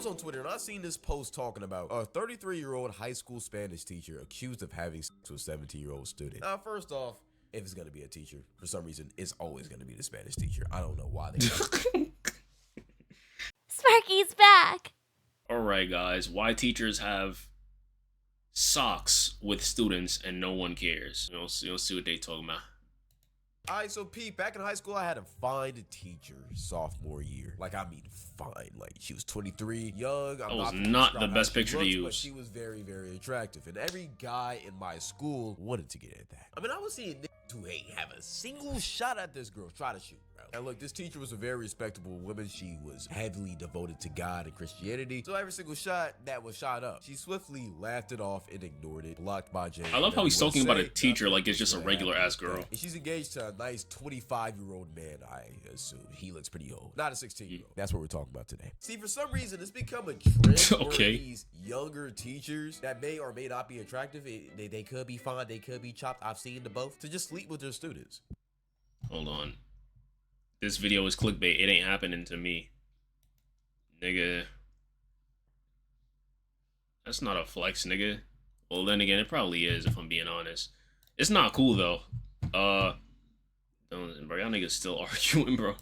I was on Twitter and I seen this post talking about a 33-year-old high school Spanish teacher accused of having sex with a 17-year-old student. Now, first off, if it's gonna be a teacher, for some reason, it's always gonna be the Spanish teacher. I don't know why they. Sparky's back. All right, guys. Why teachers have socks with students and no one cares? You'll see what they talking about. Alright, so Pete, back in high school, I had a fine teacher sophomore year. Like, I mean, fine. Like, she was 23, young. That was not the best picture to use. But she was very, very attractive. And every guy in my school wanted to get at that. I mean, I was seeing niggas who ain't have a single shot at this girl try to shoot, bro. And look, this teacher was a very respectable woman. She was heavily devoted to God and Christianity. So every single shot that was shot up, she swiftly laughed it off and ignored it, blocked by Jane. I love how he's talking about a teacher like it's just a regular ass girl. And she's engaged to a nice 25-year-old man, I assume. He looks pretty old. Not a 16-year-old. That's what we're talking about today. See, for some reason, it's become a trend for these younger teachers that may or may not be attractive. They could be fine, they could be chopped. I've seen the both. To just sleep with their students. Hold on. This video is clickbait. It ain't happening to me. Nigga. That's not a flex, nigga. Well, then again, it probably is, if I'm being honest. It's not cool, though. Bro, y'all niggas still arguing, bro.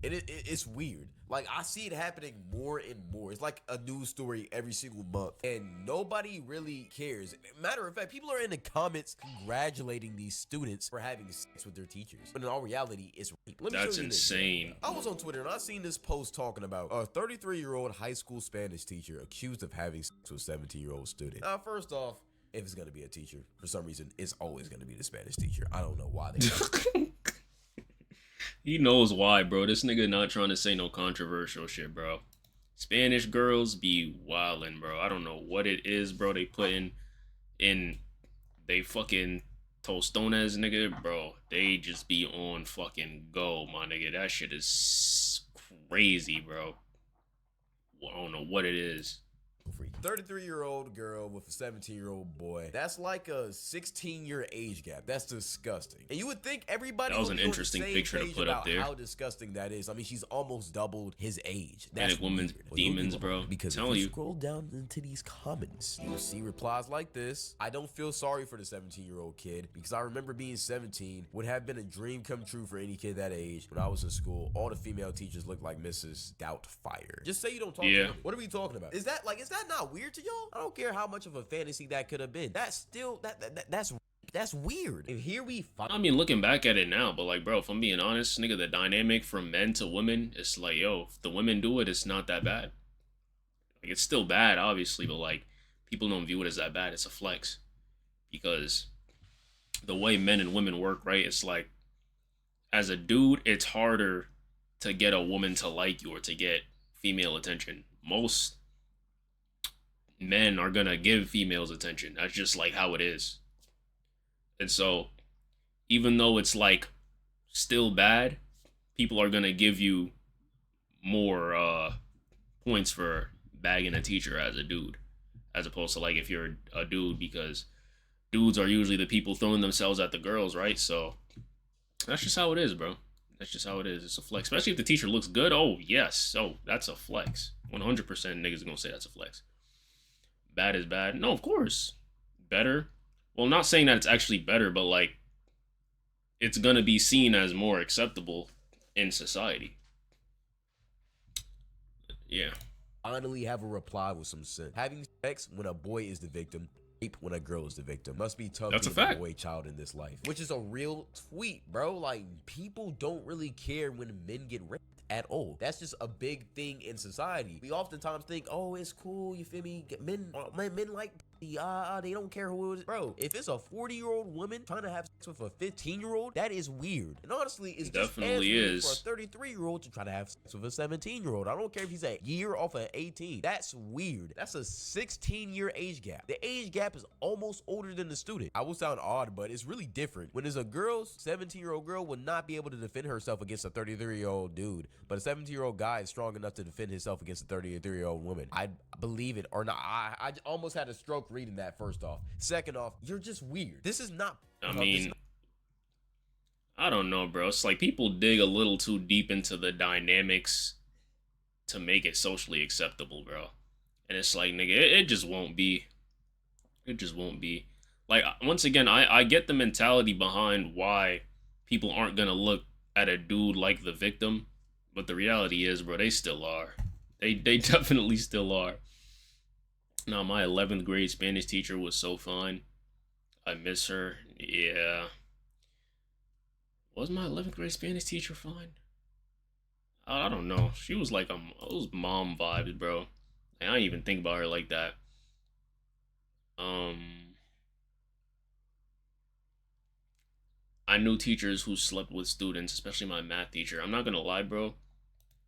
It's weird. Like, I see it happening more and more. It's like a news story every single month, and nobody really cares. Matter of fact, people are in the comments congratulating these students for having sex with their teachers. But in all reality, it's rape. That's insane. I was on Twitter and I seen this post talking about a 33-year-old high school Spanish teacher accused of having sex with a 17-year-old student. Now, first off, if it's gonna be a teacher, for some reason, it's always gonna be the Spanish teacher. I don't know why they. He knows why, bro. This nigga not trying to say no controversial shit, bro. Spanish girls be wildin', bro. I don't know what it is, bro. They put in they fucking tostones, nigga, bro. They just be on fucking go, my nigga. That shit is crazy, bro. I don't know what it is. 33-year-old girl with a 17-year-old boy. That's like a 16-year age gap. That's disgusting. And you would think everybody that was an interesting picture to put up there. How disgusting that is. I mean, she's almost doubled his age. That's women's demons, bro. Because if you scroll down into these comments, you'll see replies like this. I don't feel sorry for the 17-year-old kid because I remember being 17 would have been a dream come true for any kid that age. When I was in school, all the female teachers looked like Mrs. Doubtfire. Just say you don't talk to them. What are we talking about? Is that not weird to y'all? I don't care how much of a fantasy that could have been. That's still that's weird. And here we find. I mean, looking back at it now, but like, bro, if I'm being honest, nigga, the dynamic from men to women, it's like, yo, if the women do it, it's not that bad. Like, it's still bad, obviously, but like, people don't view it as that bad. It's a flex because the way men and women work, right? It's like, as a dude, it's harder to get a woman to like you or to get female attention. Most men are gonna give females attention. That's just like how it is. And so, even though it's like still bad, people are gonna give you more points for bagging a teacher as a dude, as opposed to like if you're a dude, because dudes are usually the people throwing themselves at the girls, right? So that's just how it is, bro. That's just how it is. It's a flex, especially if the teacher looks good. Oh yes, that's a flex. 100% niggas are gonna say that's a flex. Bad is bad. No, of course. Better. Well, I'm not saying that it's actually better, but like, it's gonna be seen as more acceptable in society. Yeah. Finally have a reply with some sense. Having sex when a boy is the victim, rape when a girl is the victim. Must be tough That's being a boy child in this life. Which is a real tweet, bro. Like, people don't really care when men get raped at all. That's just a big thing in society. We oftentimes think, oh, it's cool, you feel me? Men like they don't care who it is. Bro, if it's a 40-year-old woman trying to have sex with a 15-year-old, that is weird. And honestly, it's definitely just for a 33-year-old to try to have sex with a 17-year-old. I don't care if he's a year off of 18. That's weird. That's a 16-year age gap. The age gap is almost older than the student. I will sound odd, but it's really different. When there's a girl, 17-year-old girl would not be able to defend herself against a 33-year-old dude, but a 17-year-old guy is strong enough to defend himself against a 33-year-old woman. I believe it or not. I almost had a stroke reading that. First off. Second off, you're just weird. This is not. I mean, I don't know, bro. It's like people dig a little too deep into the dynamics to make it socially acceptable, bro. And it's like, nigga, it just won't be. It just won't be. Like, once again, I get the mentality behind why people aren't gonna look at a dude like the victim, but the reality is, bro, they still are. They definitely still are. Now, my 11th grade Spanish teacher was so fun. I miss her. Yeah. Was my 11th grade Spanish teacher fine? I don't know. She was like those mom vibes, bro. Like, I didn't even think about her like that. I knew teachers who slept with students, especially my math teacher. I'm not gonna lie, bro.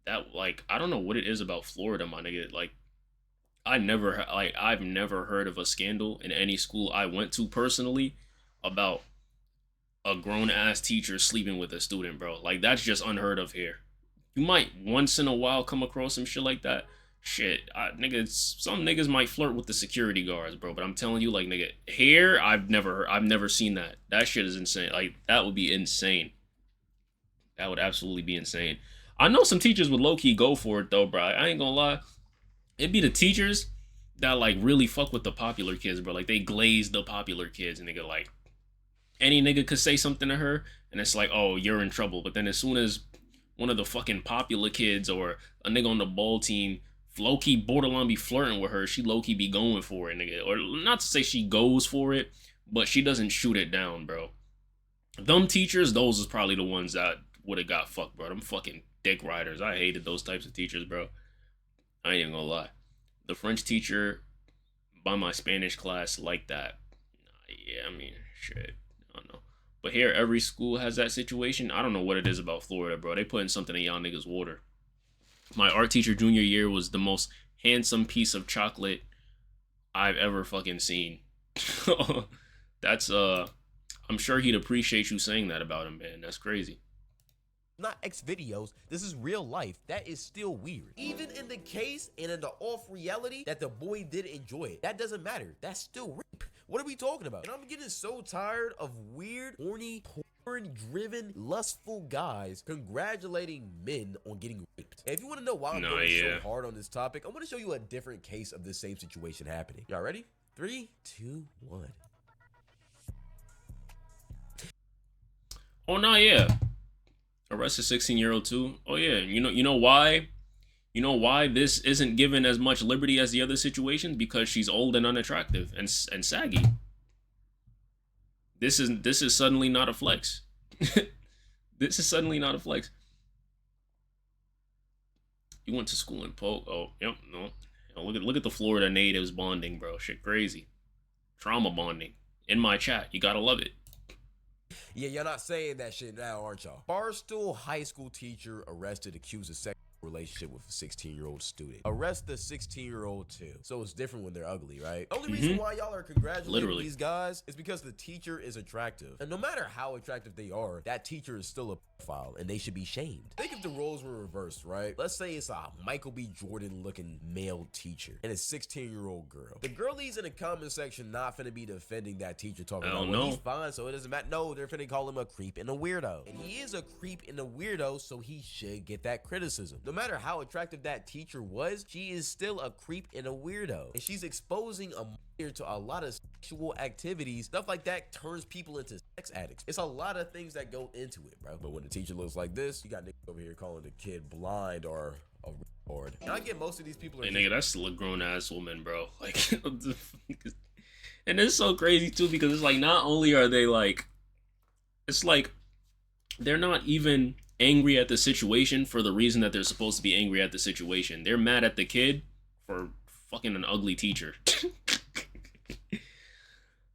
That, like, I don't know what it is about Florida, my nigga. Like, I've never heard of a scandal in any school I went to personally about a grown ass teacher sleeping with a student, bro. Like, that's just unheard of here. You might once in a while come across some shit like that. Shit, niggas, some niggas might flirt with the security guards, bro. But I'm telling you, like, nigga, here I've never seen that. That shit is insane. Like, that would be insane. That would absolutely be insane. I know some teachers would low key go for it though, bro. I ain't gonna lie. It'd be the teachers that like really fuck with the popular kids, bro. Like, they glaze the popular kids, and nigga, like, any nigga could say something to her, and it's like, oh, you're in trouble. But then as soon as one of the fucking popular kids or a nigga on the ball team low-key borderline be flirting with her, she low-key be going for it, nigga. Or not to say she goes for it, but she doesn't shoot it down, bro. Them teachers, those is probably the ones that would have got fucked, bro. Them fucking dick riders. I hated those types of teachers, bro. I ain't gonna lie. The French teacher by my Spanish class like that. Yeah, I mean, shit. I don't know. But here, every school has that situation. I don't know what it is about Florida, bro. They putting something in y'all niggas' water. My art teacher junior year was the most handsome piece of chocolate I've ever fucking seen. That's I'm sure he'd appreciate you saying that about him, man. That's crazy. Not X videos, this is real life. That is still weird. Even in the case and in the off reality that the boy did enjoy it, that doesn't matter. That's still rape. What are we talking about? And I'm getting so tired of weird, horny, porn-driven, lustful guys congratulating men on getting raped. And if you want to know why I'm going so hard on this topic, I'm going to show you a different case of this same situation happening. Y'all ready? 3, 2, 1. Oh no, yeah. Arrested 16-year-old too. Oh yeah. You know why? You know why this isn't given as much liberty as the other situations? Because she's old and unattractive and saggy. This is suddenly not a flex. This is suddenly not a flex. You went to school in Polk. Oh, yep, no. Oh, look at the Florida natives bonding, bro. Shit crazy. Trauma bonding. In my chat. You gotta love it. Yeah, you're not saying that shit now, aren't y'all? Barstool high school teacher arrested accused of sexual relationship with a 16-year-old student. Arrest the 16-year-old too. So it's different when they're ugly, right? Only reason why y'all are congratulating these guys is because the teacher is attractive. And no matter how attractive they are, that teacher is still a pedophile and they should be shamed. Think if the roles were reversed, right? Let's say it's a Michael B. Jordan looking male teacher and a 16-year-old girl. The girlies in the comment section not finna be defending that teacher talking about, well, he's fine, so it doesn't matter. No, they're finna call him a creep and a weirdo. And he is a creep and a weirdo, so he should get that criticism. No matter how attractive that teacher was, she is still a creep and a weirdo. And she's exposing a minor to a lot of sexual activities. Stuff like that turns people into sex addicts. It's a lot of things that go into it, bro. But when the teacher looks like this, you got niggas over here calling the kid blind or a retard. And I get most of these people are nigga, that's still a grown ass woman, bro. Like, and it's so crazy too, because it's like, not only are they like, it's like they're not even angry at the situation for the reason that they're supposed to be angry at the situation. They're mad at the kid for fucking an ugly teacher.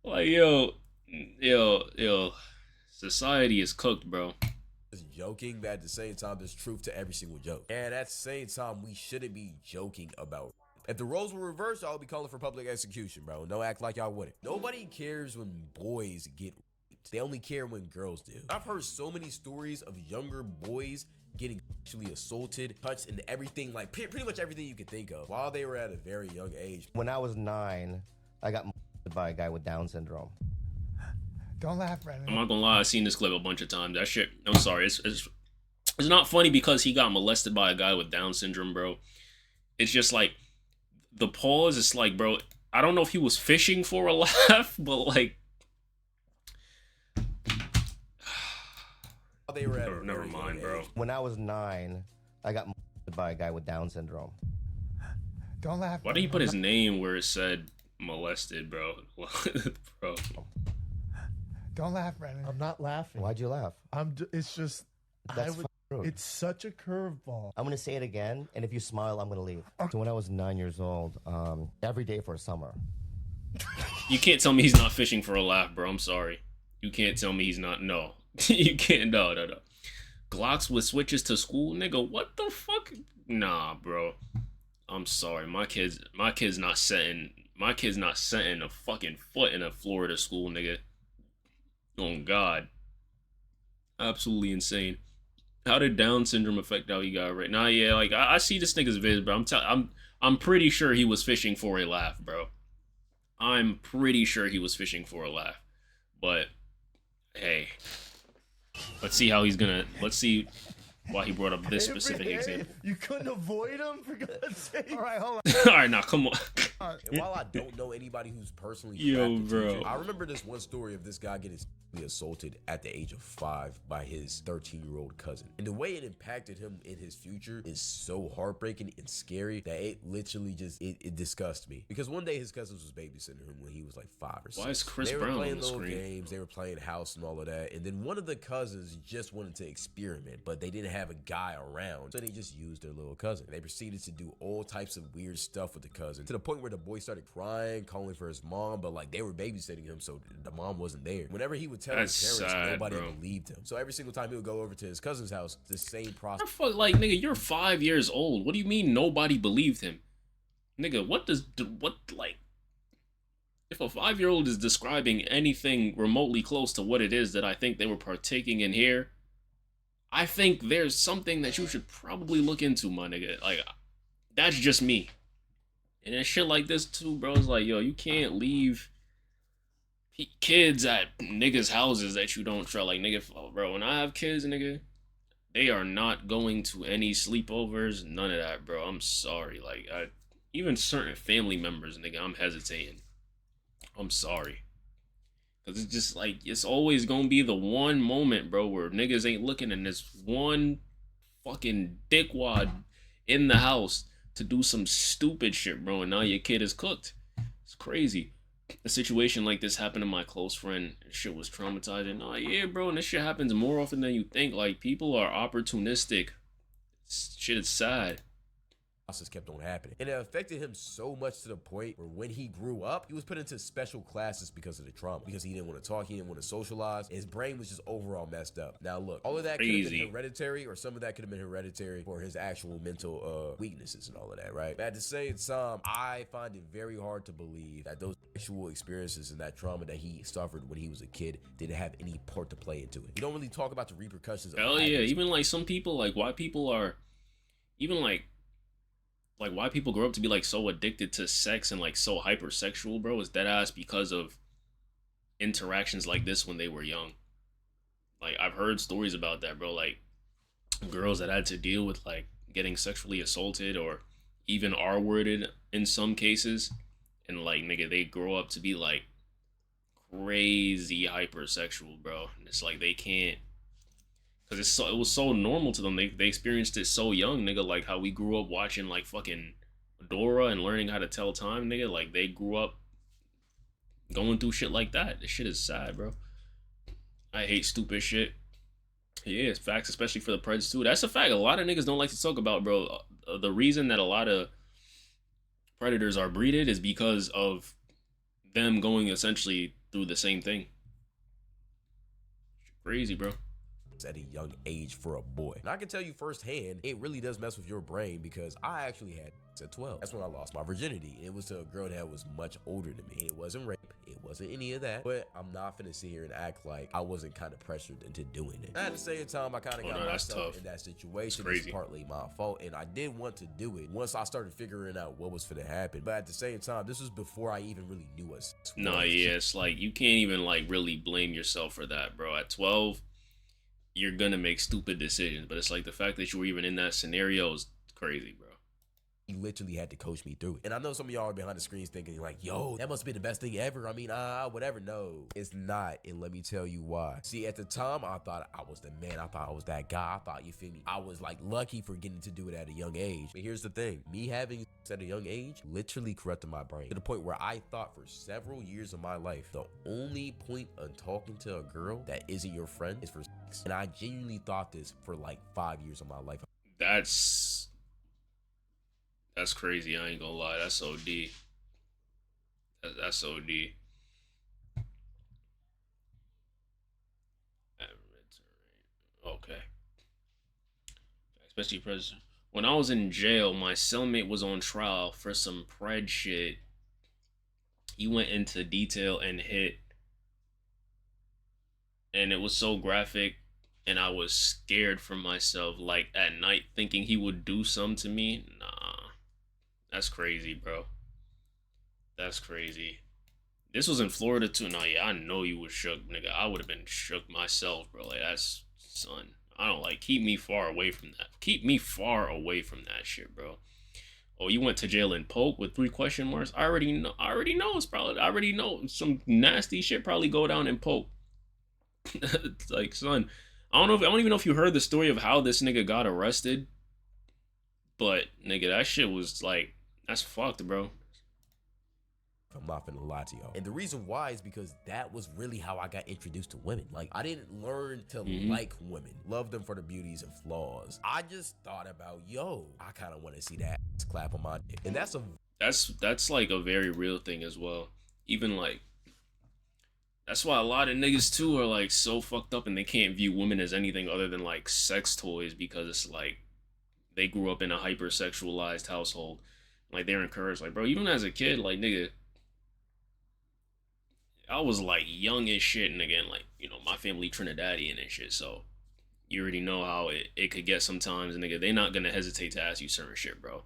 Like, yo, society is cooked, bro. Joking, but at the same time, there's truth to every single joke. And at the same time, we shouldn't be joking about. If the roles were reversed, I'll be calling for public execution, bro. No, act like y'all wouldn't. Nobody cares when boys get raped. They only care when girls do. I've heard so many stories of younger boys getting sexually assaulted, touched, and everything, like pretty much everything you could think of while they were at a very young age. When I was 9, I got by a guy with Down syndrome. Don't laugh, Brandon. I'm not gonna lie, I've seen this clip a bunch of times. That shit, I'm sorry, It's not funny because he got molested by a guy with Down syndrome, bro. It's just like the pause. It's like, bro, I don't know if he was fishing for a laugh, but like, They were at a never very mind, young bro. age. When I was 9, I got by a guy with Down syndrome. Don't laugh. Why did he put his name where it said molested, bro? Bro. Don't laugh, Brandon. I'm not laughing. Why'd you laugh? It's just. That's fucking rude. It's such a curveball. I'm gonna say it again, and if you smile, I'm gonna leave. So when I was 9 years old, every day for a summer. You can't tell me he's not fishing for a laugh, bro. I'm sorry. You can't tell me he's not. No. You can't. No. Glocks with switches to school, nigga. What the fuck? Nah, bro. I'm sorry. My kid's not setting a fucking foot in a Florida school, nigga. Oh God. Absolutely insane. How did Down syndrome affect how he got right now? Yeah, like I see this nigga's vids, bro. I'm pretty sure he was fishing for a laugh, bro. I'm pretty sure he was fishing for a laugh. But hey, let's see why he brought up this specific example. You couldn't avoid him, for God's sake. All right, hold All right, now come on. And while I don't know anybody who's personally Yo, trapped a bro. teacher, I remember this one story of this guy getting sexually assaulted at the age of 5 by his 13-year-old cousin. And the way it impacted him in his future is so heartbreaking and scary that it literally just it disgusts me. Because one day his cousins was babysitting him when he was like 5 or 6. Why is Chris they were Brown playing on the little screen? games, they were playing house and all of that. And then one of the cousins just wanted to experiment, but they didn't have a guy around, so they just used their little cousin. They proceeded to do all types of weird stuff with the cousin, to the point where the boy started crying, calling for his mom, but like they were babysitting him, so the mom wasn't there. Whenever he would tell That's his parents, sad, nobody bro. believed him. So every single time he would go over to his cousin's house, the same process. Like, nigga, you're 5 years old. What do you mean nobody believed him? Nigga, if a 5-year-old is describing anything remotely close to what it is that I think they were partaking in here, I think there's something that you should probably look into, my nigga. Like, that's just me. And then shit like this too, bro. It's like, yo, you can't leave kids at niggas' houses that you don't trust. Like, nigga, bro, when I have kids, nigga, they are not going to any sleepovers, none of that, bro. I'm sorry. Like, even certain family members, nigga, I'm hesitating. I'm sorry. Cause it's just like, it's always gonna be the one moment, bro, where niggas ain't looking, and this one fucking dickwad in the house to do some stupid shit, bro, and now your kid is cooked. It's crazy. A situation like this happened to my close friend. Shit was traumatizing. Oh yeah, bro, and this shit happens more often than you think. Like, people are opportunistic. Shit is sad. Process kept on happening, and it affected him so much to the point where when he grew up, he was put into special classes because of the trauma, because he didn't want to talk, he didn't want to socialize. His brain was just overall messed up. Now look, all of that could have been hereditary, or some of that could have been hereditary for his actual mental weaknesses and all of that, right? But at the same time, I find it very hard to believe that those actual experiences and that trauma that he suffered when he was a kid didn't have any part to play into it. You don't really talk about the repercussions of Hell yeah, even like some people, like why people are even like why people grow up to be like so addicted to sex and like so hypersexual, bro, is dead ass because of interactions like this when they were young. Like, I've heard stories about that, bro. Like, girls that had to deal with like getting sexually assaulted or even R-worded in some cases, and like, nigga, they grow up to be like crazy hypersexual, bro. And it's like they can't, because it was so normal to them. They experienced it so young, nigga. Like how we grew up watching like fucking Dora and learning how to tell time, nigga. Like, they grew up going through shit like that. This shit is sad, bro. I hate stupid shit. Yeah, it's facts, especially for the Preds too. That's a fact. A lot of niggas don't like to talk about, bro. The reason that a lot of predators are breeded is because of them going essentially through the same thing. Crazy, bro. At a young age for a boy. And I can tell you firsthand, it really does mess with your brain, because I actually had at 12. That's when I lost my virginity. It was to a girl that was much older than me. It wasn't rape. It wasn't any of that. But I'm not finna sit here and act like I wasn't kind of pressured into doing it. At the same time, I kind of got myself in that situation. It's partly my fault, and I did want to do it once I started figuring out what was finna happen. But at the same time, this was before I even really knew us. Nah, yeah, it's like you can't even like really blame yourself for that, bro. At 12, you're gonna make stupid decisions. But it's like the fact that you were even in that scenario is crazy, bro. He literally had to coach me through it. And I know some of y'all are behind the screens thinking like, yo, that must be the best thing ever. I mean, whatever. No, it's not. And let me tell you why. See, at the time, I thought I was the man. I thought I was that guy. I thought, you feel me? I was like lucky for getting to do it at a young age. But here's the thing. Me having sex at a young age literally corrupted my brain to the point where I thought for several years of my life, the only point of talking to a girl that isn't your friend is for sex. And I genuinely thought this for like 5 years of my life. That's crazy. I ain't gonna lie. That's OD. That's OD. Okay. Especially president. When I was in jail, my cellmate was on trial for some pred shit. He went into detail and hit, and it was so graphic, and I was scared for myself. Like at night, thinking he would do something to me. Nah. That's crazy, bro. That's crazy. This was in Florida too. No, yeah, I know you was shook, nigga. I would have been shook myself, bro. Like, that's, son. I don't like, keep me far away from that. Keep me far away from that shit, bro. Oh, you went to jail in Polk with 3 question marks? I already know. I already know some nasty shit probably go down in Polk. Like, son, I don't even know if you heard the story of how this nigga got arrested. But, nigga, that shit was like, that's fucked, bro. I'm not gonna lie to y'all. And the reason why is because that was really how I got introduced to women. Like, I didn't learn to like women, love them for the beauties and flaws. I just thought about, yo, I kind of want to see that clap on my dick. And that's like a very real thing as well. Even like, that's why a lot of niggas too are like so fucked up and they can't view women as anything other than like sex toys, because it's like they grew up in a hypersexualized household. Like, they're encouraged, like, bro, even as a kid, like, nigga, I was like young as shit, and again, like, you know, my family Trinidadian and shit, so you already know how it could get sometimes, nigga. They not gonna hesitate to ask you certain shit, bro.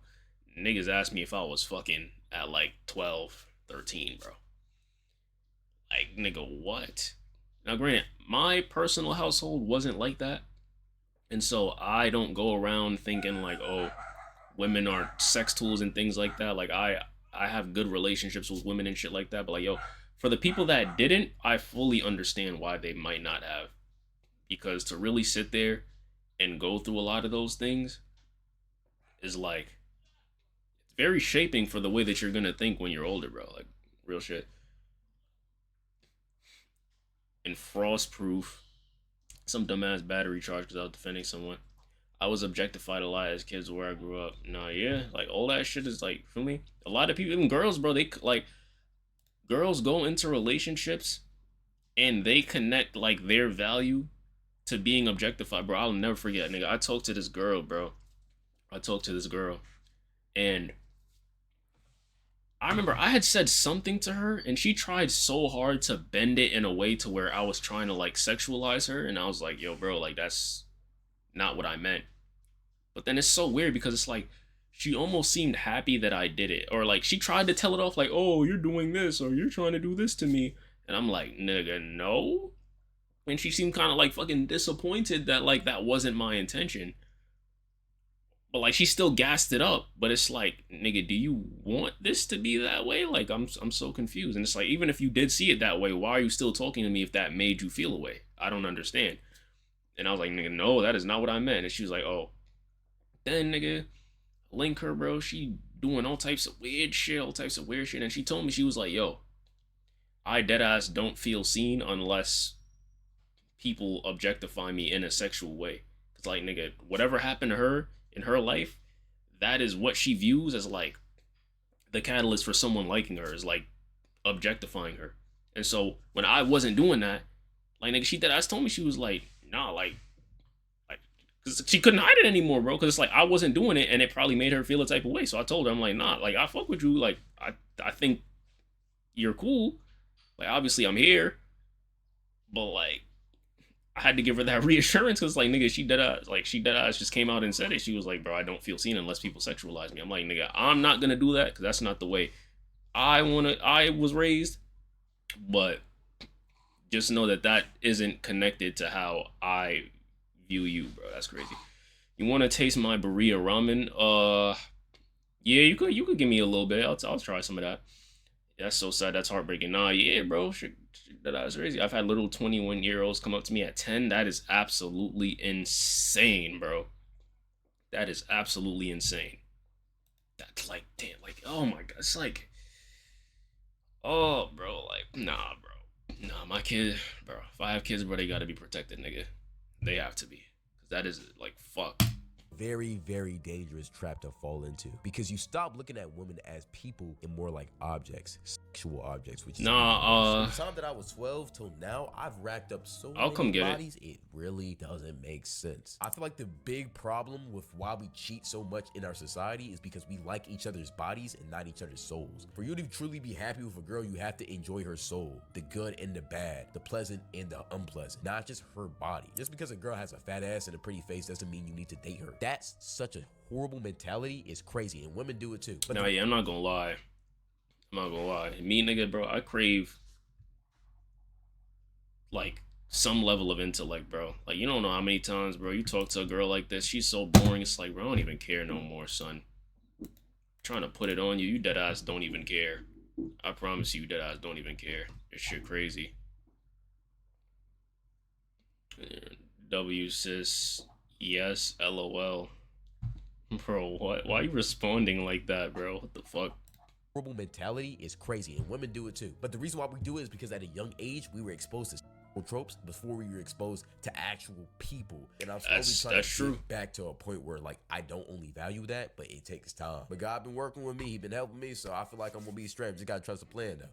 Niggas asked me if I was fucking at like 12, 13, bro. Like, nigga, what? Now, granted, my personal household wasn't like that, and so I don't go around thinking like, oh, women are sex tools and things like that. Like, I have good relationships with women and shit like that. But like, yo, for the people that didn't, I fully understand why they might not have. Because to really sit there and go through a lot of those things is like, it's very shaping for the way that you're gonna think when you're older, bro. Like, real shit. And frost proof, some dumbass battery charge because I was defending someone. I was objectified a lot as kids where I grew up. Nah, yeah, like all that shit is like, feel me? A lot of people, even girls, bro, they like, girls go into relationships and they connect like their value to being objectified, bro. I'll never forget, nigga. I talked to this girl, bro. And I remember I had said something to her and she tried so hard to bend it in a way to where I was trying to like sexualize her. And I was like, yo, bro, like that's not what I meant. But then it's so weird because it's like she almost seemed happy that I did it, or like she tried to tell it off like, oh, you're doing this or you're trying to do this to me, and I'm like, nigga, no. And she seemed kind of like fucking disappointed that like that wasn't my intention, but like she still gassed it up. But it's like, nigga, do you want this to be that way? Like, I'm so confused. And it's like, even if you did see it that way, why are you still talking to me if that made you feel a way? I don't understand. And I was like, nigga, no, that is not what I meant. And she was like, oh. Then, nigga, link her, bro. She doing all types of weird shit. And she told me, she was like, yo, I deadass don't feel seen unless people objectify me in a sexual way. Cause like, nigga, whatever happened to her in her life, that is what she views as like the catalyst for someone liking her, is like objectifying her. And so when I wasn't doing that, like, nigga, she deadass told me, she was like, nah, like, cause she couldn't hide it anymore, bro. Cause it's like I wasn't doing it, and it probably made her feel a type of way. So I told her, I'm like, nah, like I fuck with you, like I think you're cool. Like, obviously I'm here, but like I had to give her that reassurance, cause like, nigga, she deadass just came out and said it. She was like, bro, I don't feel seen unless people sexualize me. I'm like, nigga, I'm not gonna do that, cause that's not the way I was raised. But just know that that isn't connected to how I view you, bro. That's crazy. You want to taste my burrito ramen? Yeah, you could give me a little bit. I'll try some of that. That's so sad. That's heartbreaking. Nah, yeah, bro. That's crazy. I've had little 21-year-olds come up to me at 10. That is absolutely insane, bro. That is absolutely insane. That's like, damn, like, oh my god. It's like, oh, bro, like, nah, bro. Nah, my kid, bro. If I have kids, bro, they gotta be protected, nigga. They have to be. Cause that is, like, fuck. Very, very dangerous trap to fall into, because you stop looking at women as people and more like objects, sexual objects. Which is from the time that I was 12 till now, I've racked up so I'll come many get bodies. It really doesn't make sense. I feel like the big problem with why we cheat so much in our society is because we like each other's bodies and not each other's souls. For you to truly be happy with a girl, you have to enjoy her soul, the good and the bad, the pleasant and the unpleasant, not just her body. Just because a girl has a fat ass and a pretty face doesn't mean you need to date her. That's such a horrible mentality. It's crazy, and women do it too. But nah, yeah, I'm not gonna lie. Me, nigga, bro, I crave like some level of intellect, bro. Like, you don't know how many times, bro, you talk to a girl like this, she's so boring. It's like, bro, I don't even care no more, son. I'm trying to put it on you. You dead ass don't even care. I promise you, dead ass don't even care. This shit crazy. W sis, yes, LOL. Bro, what? Why are you responding like that, bro? What the fuck? horrible mentality is crazy, and women do it too. But the reason why we do it is because at a young age, we were exposed to tropes before we were exposed to actual people. And I'm slowly trying to get back to a point where, like, I don't only value that, but it takes time. But God been working with me. He been helping me, so I feel like I'm gonna be straight. Just gotta trust the plan, though.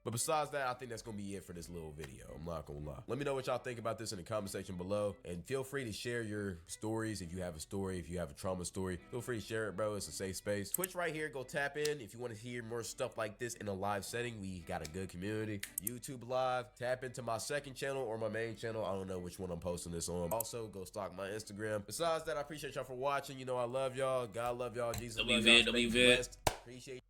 But besides that, I think that's going to be it for this little video. I'm not going to lie. Let me know what y'all think about this in the comment section below. And feel free to share your stories. If you have a story, if you have a trauma story, feel free to share it, bro. It's a safe space. Twitch right here. Go tap in. If you want to hear more stuff like this in a live setting, we got a good community. YouTube live. Tap into my second channel or my main channel. I don't know which one I'm posting this on. Also, go stalk my Instagram. Besides that, I appreciate y'all for watching. You know I love y'all. God love y'all. Jesus love y'all. Stay blessed. Appreciate